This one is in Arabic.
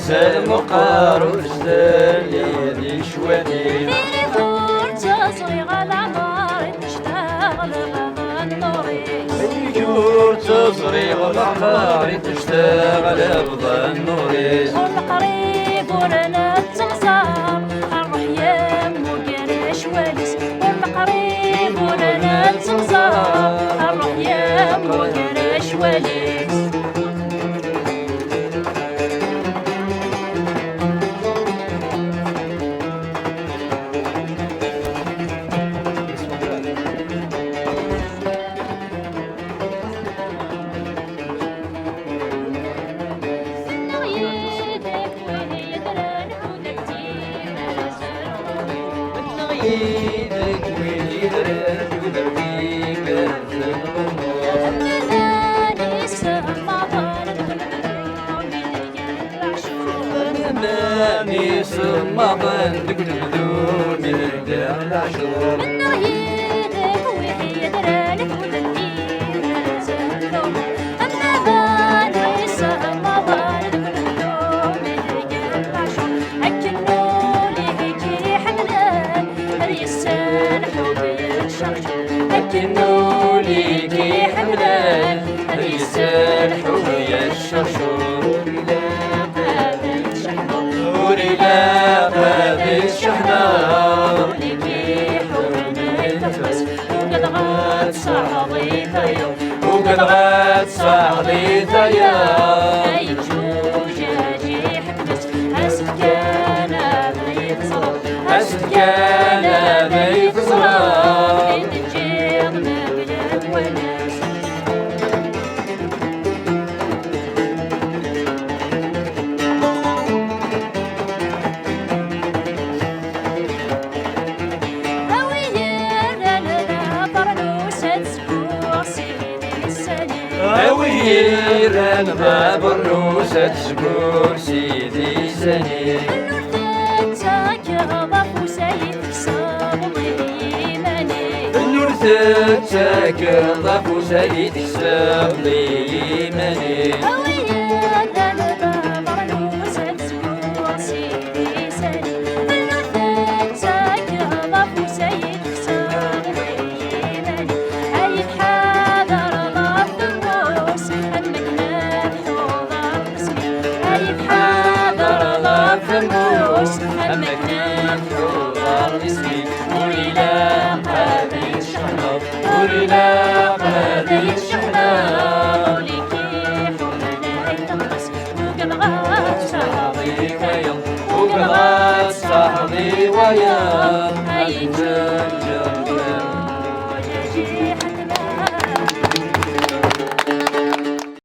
المقار وجدالي ذي شوالي ديري ثور تصغير العمار تشتغل بابا النوريس يجور تصريغ الأحمر تشتغل بضا النوريس والقريب ورنا التمصار الروح يم وقرش واليس والقريب ورنا التمصار الروح يم وقرش واليس ايدك وين يدرك ودربيك ماني سما ماني سما ظنك تبدون يرجع العشور من غيرك وهي درالك ودنيا زهرو أما ماني سما ظنك تبدون يرجع العشور أكنوا ليكي حملان ريسان حبي الشرشور أكنوا ليكي حملان ريسان حوي الشرشور ورلا باب الشحنار وقد غاد صعدي ثيا وقد غاد صعدي ثيا أي جوجاجي حبس أسكان بيت صلاة أسكان بيت صلاة إن الجيض مبلغ وناس أوير أنا برنوسة سبور سيدي سنين النور تتاك ضاف وسيد حساب لي مني أمكنا حضار اسمي ورلا قادي الشحنة ورلا قادي الشحنة وقد غاد صاحبي ويا